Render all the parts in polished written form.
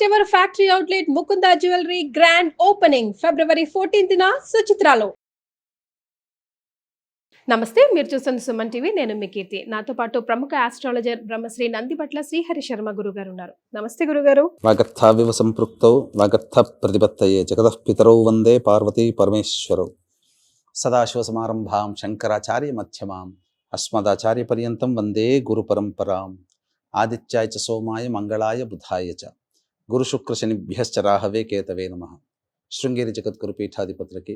First ever factory outlet Mukunda jewellery grand opening ఫిబ్రవరి 14న సుచిత్రాలో. నమస్తే, మీరు చూస్తున్న సుమన్ టీవీ. నేను మీ కీర్తి. నాతో పాటు ప్రముఖ ఆస్ట్రాలజర్ బ్రహ్మశ్రీ నందిపట్ల శ్రీహరి శర్మ గురుగారు ఉన్నారు. నమస్తే గురుగారు. వాగర్థావివ సంపృక్తౌ వాగర్థ ప్రతిపత్తయే జగతః పితరౌ వందే పార్వతీ పరమేశ్వరౌ. సదాశివసమారంభాం శంకరాచార్య మధ్యమాం అస్మదాచార్య పర్యంతం వందే గురు పరంపరాం. ఆదిత్యాయ చ సోమాయ మంగళాయ బుధాయ చ గురు శుక్ర శనిభ్యశ్చ రాహవే కేతవే నమః. శృంగేరి జగద్గురు పీఠాధిపతులకి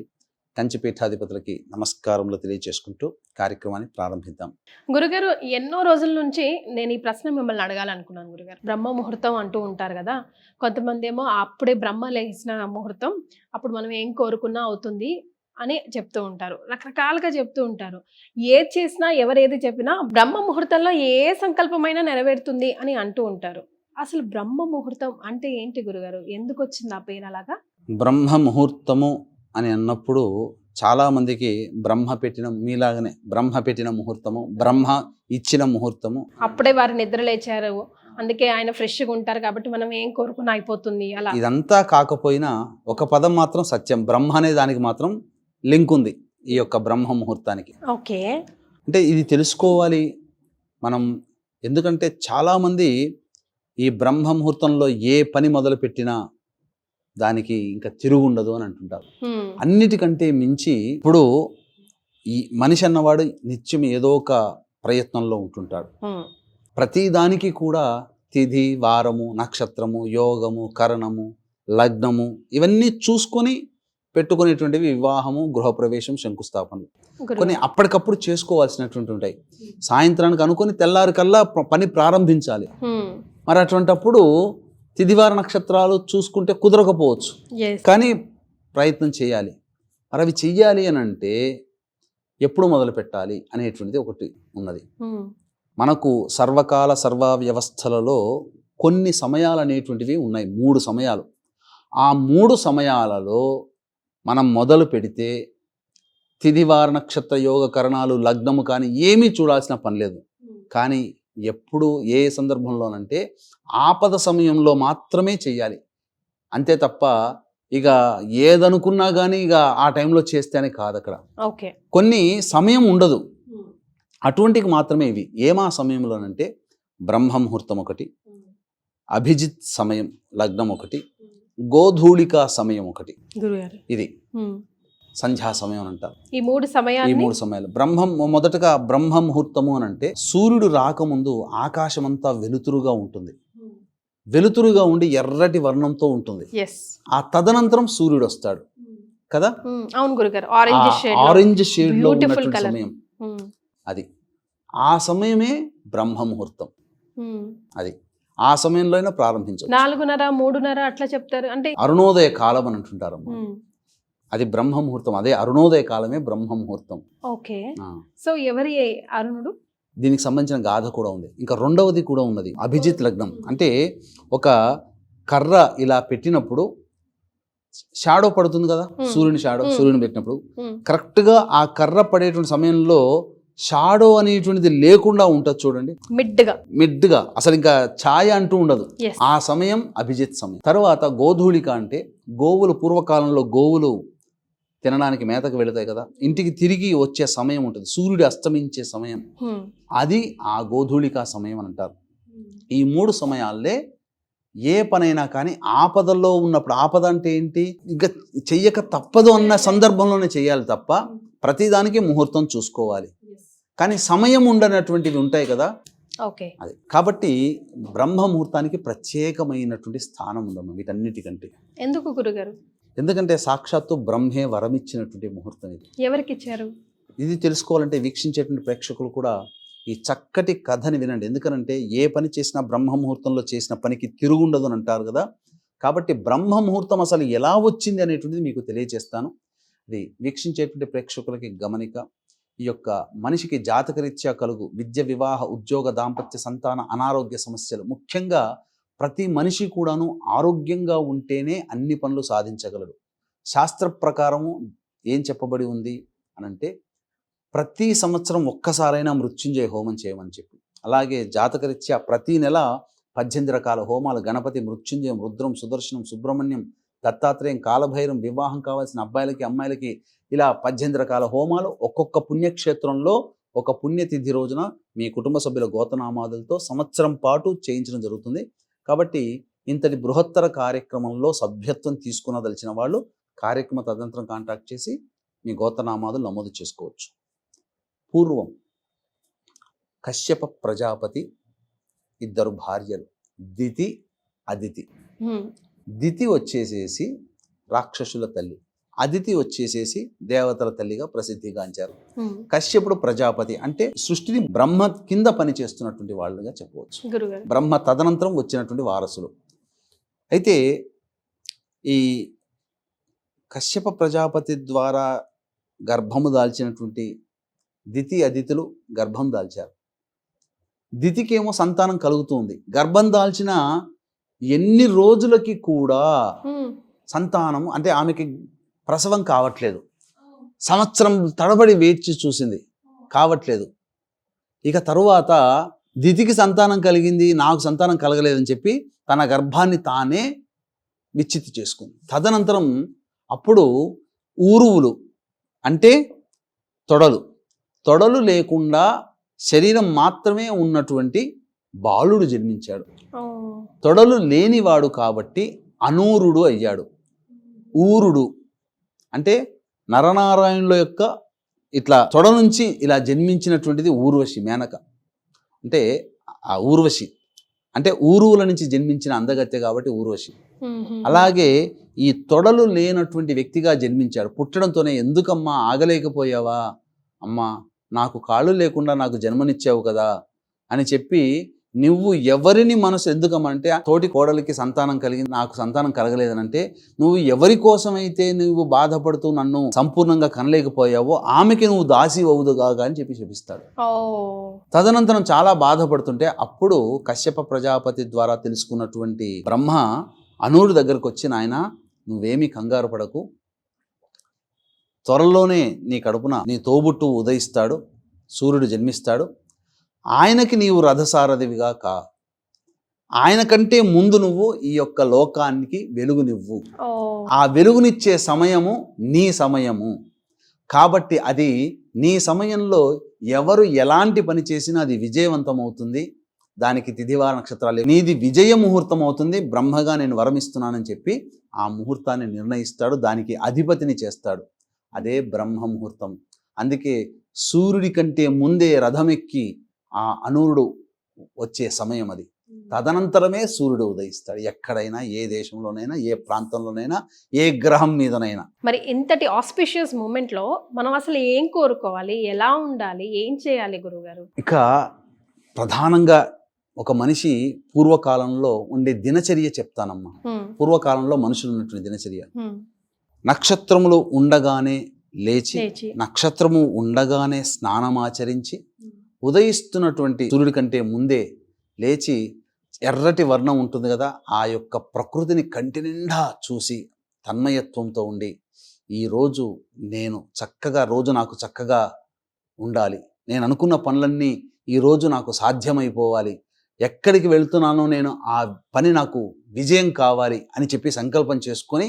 కంచి పీఠాధిపతులకి నమస్కారములు తెలియజేసుకుంటూ కార్యక్రమాన్ని ప్రారంభిద్దాం. గురుగారు, ఎన్నో రోజుల నుంచి నేను ఈ ప్రశ్న మిమ్మల్ని అడగాలనుకున్నాను గురుగారు. బ్రహ్మ ముహూర్తం అంటూ ఉంటారు కదా, కొంతమంది ఏమో అప్పుడే బ్రహ్మ లేచిన ముహూర్తం, అప్పుడు మనం ఏం కోరుకున్నా అవుతుంది అని చెప్తూ ఉంటారు. రకరకాలుగా చెప్తూ ఉంటారు. ఏది చేసినా ఎవరేది చెప్పినా బ్రహ్మ ముహూర్తంలో ఏ సంకల్పమైనా నెరవేరుతుంది అని అంటూ ఉంటారు. అసలు బ్రహ్మ ముహూర్తం అంటే ఏంటి గురుగారు? ఎందుకు వచ్చింది ఆ పేరు అలాగా? బ్రహ్మ ముహూర్తము అని అన్నప్పుడు చాలామందికి బ్రహ్మ పెట్టిన, మీలాగనే బ్రహ్మ పెట్టిన ముహూర్తము, బ్రహ్మ ఇచ్చిన ముహూర్తము, అప్పుడే వారు నిద్ర లేచారు, అందుకే ఆయన ఫ్రెష్గా ఉంటారు కాబట్టి మనం ఏం కోరుకున్నా అయిపోతుంది అలా. ఇదంతా కాకపోయినా ఒక పదం మాత్రం సత్యం. బ్రహ్మ అనే దానికి మాత్రం లింక్ ఉంది ఈ యొక్క బ్రహ్మ ముహూర్తానికి. ఓకే, అంటే ఇది తెలుసుకోవాలి మనం. ఎందుకంటే చాలామంది ఈ బ్రహ్మ ముహూర్తంలో ఏ పని మొదలు పెట్టినా దానికి ఇంకా తిరుగు ఉండదు అని అంటుంటారు. అన్నిటికంటే మించి ఇప్పుడు ఈ మనిషి అన్నవాడు నిత్యం ఏదో ఒక ప్రయత్నంలో ఉంటుంటాడు. ప్రతి దానికి కూడా తిథి, వారము, నక్షత్రము, యోగము, కరణము, లగ్నము ఇవన్నీ చూసుకొని పెట్టుకునేటువంటివి వివాహము, గృహప్రవేశం, శంకుస్థాపనలు. కొన్ని అప్పటికప్పుడు చేసుకోవాల్సినటువంటి ఉంటాయి. సాయంత్రానికి అనుకొని తెల్లారికల్లా పని ప్రారంభించాలి. మరి అటువంటప్పుడు తిథివార నక్షత్రాలు చూసుకుంటే కుదరకపోవచ్చు, కానీ ప్రయత్నం చేయాలి. మరి అవి చెయ్యాలి అని అంటే ఎప్పుడు మొదలు పెట్టాలి అనేటువంటిది ఒకటి ఉన్నది. మనకు సర్వకాల సర్వ వ్యవస్థలలో కొన్ని సమయాలు అనేటువంటివి ఉన్నాయి, 3 సమయాలు. ఆ 3 సమయాలలో మనం మొదలు పెడితే తిథివార నక్షత్ర యోగ కరణాలు, లగ్నము కానీ ఏమీ చూడాల్సిన పని లేదు. కానీ ఎప్పుడు ఏ సందర్భంలోనంటే ఆపద సమయంలో మాత్రమే చెయ్యాలి. అంతే తప్ప ఇక ఏదనుకున్నా కానీ ఇక ఆ టైంలో చేస్తేనే కాదు. అక్కడ కొన్ని సమయం ఉండదు, అటువంటికి మాత్రమే ఇవి. ఏమా సమయంలోనంటే బ్రహ్మ ముహూర్తం ఒకటి, అభిజిత్ సమయం లగ్నం ఒకటి, గోధూళికా సమయం ఒకటి, ఇది సంధ్యా సమయం అని అంటారు. ఈ మూడు సమయాలు మొదటగా బ్రహ్మ ముహూర్తము అని అంటే సూర్యుడు రాకముందు ఆకాశమంతా వెలుతురుగా ఉంటుంది. వెలుతురుగా ఉండి ఎర్రటి వర్ణంతో ఉంటుంది. ఆ తదనంతరం సూర్యుడు వస్తాడు కదా, ఆరెంజ్ షేడ్ లో ఉన్నటువంటి సమయం అది. ఆ సమయమే బ్రహ్మ ముహూర్తం. అది ఆ సమయంలో ప్రారంభించవచ్చు. 4:30, 3:30 అట్లా చెప్తారు. అంటే అరుణోదయ కాలం అని అంటుంటారు. అది బ్రహ్మ ముహూర్తం. అదే అరుణోదయ కాలమే బ్రహ్మ ముహూర్తం. ఓకే, సో ఎవరి అరుణుడు? దీనికి సంబంధించిన గాథ కూడా ఉంది. ఇంకా రెండవది కూడా ఉన్నది, అభిజిత్ లగ్నం. అంటే ఒక కర్ర ఇలా పెట్టినప్పుడు షాడో పడుతుంది కదా, సూర్యుని షాడో, సూర్యుని పెట్టినప్పుడు కరెక్ట్గా ఆ కర్ర పడేటువంటి సమయంలో షాడో అనేటువంటిది లేకుండా ఉంటుంది చూడండి, మిడ్గా అసలు ఇంకా ఛాయ అంటూ ఉండదు. ఆ సమయం అభిజిత్ సమయం. తర్వాత గోధూళిక అంటే గోవులు, పూర్వకాలంలో గోవులు తినడానికి మేతకు వెళతాయి కదా, ఇంటికి తిరిగి వచ్చే సమయం ఉంటుంది, సూర్యుడు అస్తమించే సమయం, అది ఆ గోధూళికా సమయం అని అంటారు. ఈ 3 సమయాల్లే ఏ పనైనా కానీ ఆపదల్లో ఉన్నప్పుడు, ఆపద అంటే ఏంటి, ఇంకా చెయ్యక తప్పదు అన్న సందర్భంలోనే చేయాలి తప్ప ప్రతిదానికి ముహూర్తం చూసుకోవాలి. కానీ సమయం ఉండనటువంటివి ఉంటాయి కదా, అది. కాబట్టి బ్రహ్మ ముహూర్తానికి ప్రత్యేకమైనటువంటి స్థానం ఉందమ్మా వీటన్నిటికంటే. ఎందుకు గురుగారు? ఎందుకంటే సాక్షాత్తు బ్రహ్మే వరమిచ్చినటువంటి ముహూర్తం ఇది. ఎవరికి ఇచ్చారు? ఇది తెలుసుకోవాలంటే వీక్షించేటువంటి ప్రేక్షకులు కూడా ఈ చక్కటి కథని వినండి. ఎందుకనంటే ఏ పని చేసినా బ్రహ్మ ముహూర్తంలో చేసిన పనికి తిరుగుండదు అని అంటారు కదా. కాబట్టి బ్రహ్మ ముహూర్తం అసలు ఎలా వచ్చింది అనేటువంటిది మీకు తెలియజేస్తాను. ఇది వీక్షించేటువంటి ప్రేక్షకులకి గమనిక. ఈ యొక్క మనిషికి జాతకరీత్యా కలుగు విద్య, వివాహ, ఉద్యోగ, దాంపత్య, సంతాన, అనారోగ్య సమస్యలు, ముఖ్యంగా ప్రతి మనిషి కూడాను ఆరోగ్యంగా ఉంటేనే అన్ని పనులు సాధించగలడు. శాస్త్ర ప్రకారము ఏం చెప్పబడి ఉంది అనంటే ప్రతి సంవత్సరం ఒక్కసారైనా మృత్యుంజయ హోమం చేయమని చెప్పి, అలాగే జాతకరీత్యా ప్రతి నెల 18 రకాల హోమాలు, గణపతి, మృత్యుంజయం, రుద్రం, సుదర్శనం, సుబ్రహ్మణ్యం, దత్తాత్రేయం, కాలభైరం, వివాహం కావాల్సిన అబ్బాయిలకి అమ్మాయిలకి ఇలా 18 రకాల హోమాలు ఒక్కొక్క పుణ్యక్షేత్రంలో ఒక పుణ్యతిథి రోజున మీ కుటుంబ సభ్యుల గోతనామాదులతో సంవత్సరం పాటు చేయించడం జరుగుతుంది. కాబట్టి ఇంతటి బృహత్తర కార్యక్రమంలో సభ్యత్వం తీసుకునదలిచిన వాళ్ళు కార్యక్రమ తదనంతరం కాంటాక్ట్ చేసి మీ గోత్రనామాదులు నమోదు చేసుకోవచ్చు. పూర్వం కశ్యప ప్రజాపతి 2 భార్యలు, దితి, అదితి. దితి వచ్చేసేసి రాక్షసుల తల్లి, అదితి వచ్చేసేసి దేవతల తల్లిగా ప్రసిద్ధిగాంచారు. కశ్యపుడు ప్రజాపతి అంటే సృష్టిని బ్రహ్మ కింద పనిచేస్తున్నటువంటి వాళ్ళుగా చెప్పవచ్చు. బ్రహ్మ తదనంతరం వచ్చినటువంటి వారసులు. అయితే ఈ కశ్యప ప్రజాపతి ద్వారా గర్భము దాల్చినటువంటి దితి, అదితులు గర్భం దాల్చారు. దితికేమో సంతానం కలుగుతుంది. గర్భం దాల్చిన ఎన్ని రోజులకి కూడా సంతానం అంటే ఆమెకి ప్రసవం కావట్లేదు. సంవత్సరం తడబడి వేచి చూసింది, కావట్లేదు. ఇక తరువాత దితికి సంతానం కలిగింది, నాకు సంతానం కలగలేదని చెప్పి తన గర్భాన్ని తానే విచ్ఛిత్తి చేసుకుంది. తదనంతరం అప్పుడు ఊరువులు అంటే తొడలు లేకుండా శరీరం మాత్రమే ఉన్నటువంటి బాలుడు జన్మించాడు. తొడలు లేనివాడు కాబట్టి అనూరుడు అయ్యాడు. ఊరుడు అంటే నరనారాయణుల యొక్క ఇట్లా తొడ నుంచి ఇలా జన్మించినటువంటిది ఊర్వశి, మేనక. అంటే ఆ ఊర్వశి అంటే ఊరువుల నుంచి జన్మించిన అందగత్తె కాబట్టి ఊర్వశి. అలాగే ఈ తొడలు లేనటువంటి వ్యక్తిగా జన్మించాడు. పుట్టడంతోనే ఎందుకమ్మా ఆగలేకపోయావా అమ్మా, నాకు కాళ్ళు లేకుండా నాకు జన్మనిచ్చావు కదా అని చెప్పి, నువ్వు ఎవరిని మనసు ఎందుకమ్మంటే తోటి కోడలికి సంతానం కలిగింది, నాకు సంతానం కలగలేదనంటే నువ్వు ఎవరి కోసమైతే నువ్వు బాధపడుతూ నన్ను సంపూర్ణంగా కనలేకపోయావో ఆమెకి నువ్వు దాసి అవుదుగాగా అని చెప్పి చెప్పిస్తాడు. తదనంతరం చాలా బాధపడుతుంటే అప్పుడు కశ్యప ప్రజాపతి ద్వారా తెలుసుకున్నటువంటి బ్రహ్మ అనూరుడి దగ్గరకు వచ్చి, నాయన నువ్వేమీ కంగారు పడకు, త్వరలోనే నీ కడుపున నీ తోబుట్టు ఉదయిస్తాడు, సూర్యుడు జన్మిస్తాడు, ఆయనకి నీవు రథసారథివిగా కా, ఆయన కంటే ముందు నువ్వు ఈ యొక్క లోకానికి వెలుగునివ్వు, ఆ వెలుగునిచ్చే సమయము నీ సమయము కాబట్టి అది నీ సమయంలో ఎవరు ఎలాంటి పని చేసినా అది విజయవంతం అవుతుంది, దానికి తిథివార నక్షత్రాలు నీది విజయ ముహూర్తం అవుతుంది, బ్రహ్మగా నేను వరమిస్తున్నానని చెప్పి ఆ ముహూర్తాన్ని నిర్ణయిస్తాడు, దానికి అధిపతిని చేస్తాడు. అదే బ్రహ్మ ముహూర్తం. అందుకే సూర్యుడి కంటే ముందే రథమెక్కి ఆ అనూరుడు వచ్చే సమయం అది. తదనంతరమే సూర్యుడు ఉదయిస్తాడు. ఎక్కడైనా, ఏ దేశంలోనైనా, ఏ ప్రాంతంలోనైనా, ఏ గ్రహం మీదనైనా. మరి ఇంతటి ఆస్పిషియస్ మూమెంట్ లో మనం అసలు ఏం కోరుకోవాలి, ఎలా ఉండాలి, ఏం చేయాలి గురుగారు? ఇక ప్రధానంగా ఒక మనిషి పూర్వకాలంలో ఉండే దినచర్య చెప్తానమ్మా. పూర్వకాలంలో మనుషులు ఉన్నటువంటి దినచర్య, నక్షత్రములు ఉండగానే లేచి నక్షత్రము ఉండగానే స్నానమాచరించి ఉదయిస్తున్నటువంటి సూర్యుడి కంటే ముందే లేచి ఎర్రటి వర్ణం ఉంటుంది కదా, ఆ యొక్క ప్రకృతిని కంటి నిండా చూసి తన్మయత్వంతో ఉండి, ఈరోజు నేను చక్కగా, రోజు నాకు చక్కగా ఉండాలి, నేను అనుకున్న పనులన్నీ ఈరోజు నాకు సాధ్యమైపోవాలి, ఎక్కడికి వెళ్తున్నానో నేను ఆ పని నాకు విజయం కావాలి అని చెప్పి సంకల్పం చేసుకొని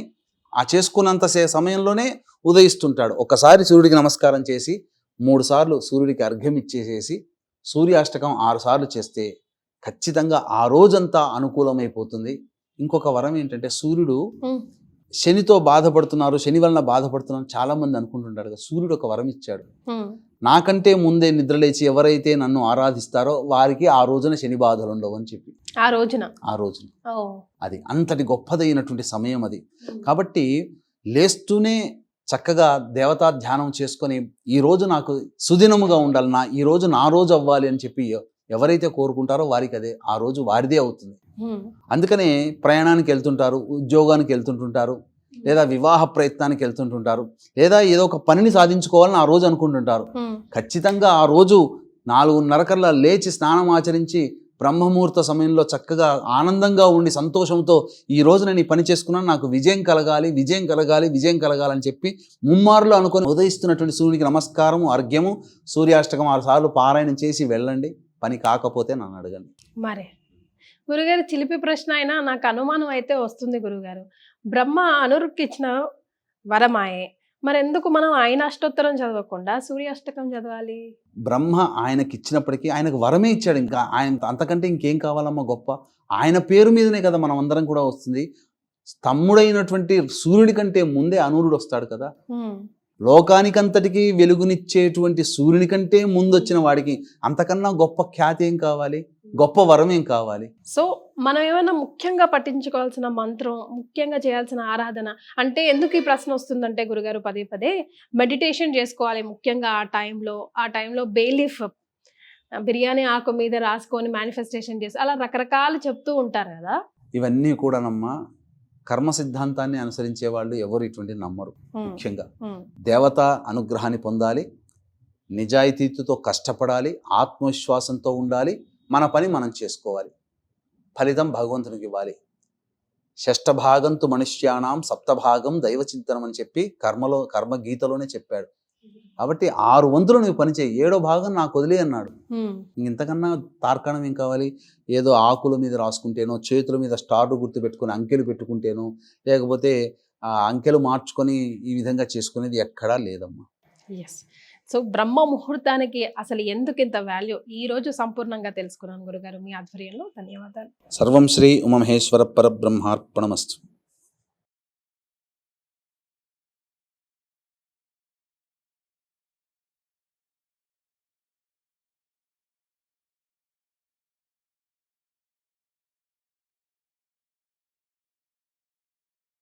ఆ చేసుకున్నంత సమయంలోనే ఉదయిస్తుంటాడు. ఒకసారి సూర్యుడికి నమస్కారం చేసి 3 సార్లు సూర్యుడికి అర్ఘ్యం ఇచ్చేసేసి సూర్యాష్టకం 6 సార్లు చేస్తే ఖచ్చితంగా ఆ రోజంతా అనుకూలమైపోతుంది. ఇంకొక వరం ఏంటంటే, సూర్యుడు శనితో బాధపడుతున్నారు, శని వలన బాధపడుతున్నారు చాలా మంది అనుకుంటుంటారు కదా, సూర్యుడు ఒక వరం ఇచ్చాడు. నాకంటే ముందే నిద్రలేచి ఎవరైతే నన్ను ఆరాధిస్తారో వారికి ఆ రోజున శని బాధలు ఉండవు అని చెప్పి, ఆ రోజున అది అంతటి గొప్పదైనటువంటి సమయం అది. కాబట్టి లేస్తూనే చక్కగా దేవతా ధ్యానం చేసుకొని ఈ రోజు నాకు సుదినముగా ఉండాలి, ఈ రోజు నా రోజు అవ్వాలి అని చెప్పి ఎవరైతే కోరుకుంటారో వారికి అదే ఆ రోజు వారిదే అవుతుంది. అందుకనే ప్రయాణానికి వెళ్తుంటారు, ఉద్యోగానికి వెళ్తుంటుంటారు, లేదా వివాహ ప్రయత్నానికి వెళ్తుంటుంటారు, లేదా ఏదో ఒక పనిని సాధించుకోవాలని ఆ రోజు అనుకుంటుంటారు. ఖచ్చితంగా ఆ రోజు 4:30 కల్లా లేచి స్నానం ఆచరించి బ్రహ్మముహూర్త సమయంలో చక్కగా ఆనందంగా ఉండి సంతోషంతో ఈ రోజు నేను ఈ పని చేసుకున్నాను, నాకు విజయం కలగాలి, విజయం కలగాలి, విజయం కలగాలని చెప్పి ముమ్మారులు అనుకొని ఉదయిస్తున్నటువంటి సూర్యునికి నమస్కారము, అర్ఘ్యము, సూర్యాష్టకం 6 సార్లు పారాయణం చేసి వెళ్ళండి. పని కాకపోతే నన్ను అడగండి. మరే గురుగారు చిలిపి ప్రశ్న అయినా నాకు అనుమానం అయితే వస్తుంది గురుగారు. బ్రహ్మ అనురుకి ఇచ్చిన వరమాయే. మరెందుకు మనం ఆయన అష్టోత్తరం చదవకుండా సూర్యాష్టకం చదవాలి? బ్రహ్మ ఆయనకి ఇచ్చినప్పటికీ ఆయనకు వరమే ఇచ్చాడు. ఇంకా ఆయన అంతకంటే ఇంకేం కావాలమ్మా గొప్ప? ఆయన పేరు మీదనే కదా మనం అందరం కూడా వస్తుంది. తమ్ముడైనటువంటి సూర్యుడి కంటే ముందే అనూరుడు వస్తాడు కదా. లోకానికంతటికి వెలుగునిచ్చేటువంటి సూర్యుని కంటే ముందు వచ్చిన వాడికి అంతకన్నా గొప్ప ఖ్యాతి ఏం కావాలి, గొప్ప వరం ఏం కావాలి? సో మనం ఏమైనా ముఖ్యంగా పఠించుకోవాల్సిన మంత్రం, ముఖ్యంగా చేయాల్సిన ఆరాధన అంటే ఎందుకు ఈ ప్రశ్న వస్తుందంటే గురుగారు పదే పదే మెడిటేషన్ చేసుకోవాలి ముఖ్యంగా ఆ టైంలో బేలీఫ్ బిర్యానీ ఆకు మీద రాసుకొని మేనిఫెస్టేషన్ చేసి అలా రకరకాలు చెప్తూ ఉంటారు కదా. ఇవన్నీ కూడానమ్మా కర్మ సిద్ధాంతాన్ని అనుసరించే వాళ్ళు ఎవరు ఇటువంటి నమ్మరు. ముఖ్యంగా దేవత అనుగ్రహాన్ని పొందాలి, నిజాయితీతో కష్టపడాలి, ఆత్మవిశ్వాసంతో ఉండాలి, మన పని మనం చేసుకోవాలి, ఫలితం భగవంతునికి ఇవ్వాలి. షష్ఠభాగంతు మనుష్యానాం సప్తభాగం దైవచింతనం అని చెప్పి కర్మ గీతలోనే చెప్పాడు. కాబట్టి 6 వంతులు నువ్వు పని చేయి, 7వ భాగం నాకు వదిలే అన్నాడు. ఇంతకన్నా తార్కాణం ఏం కావాలి? ఏదో ఆకుల మీద రాసుకుంటేనో, చేతుల మీద స్టార్లు గుర్తు పెట్టుకుని అంకెలు పెట్టుకుంటేనో, లేకపోతే ఆ అంకెలు మార్చుకొని ఈ విధంగా చేసుకునేది ఎక్కడా లేదమ్మా. ఎస్. సో బ్రహ్మ ముహూర్తానికి అసలు ఎందుకు ఇంత వాల్యూ ఈ రోజు సంపూర్ణంగా తెలుసుకున్నాను గురుగారు మీ ఆధ్వర్యంలో. ధన్యవాదాలు. సర్వం శ్రీ ఉమామహేశ్వర పరబ్రహ్మార్పణమస్తు.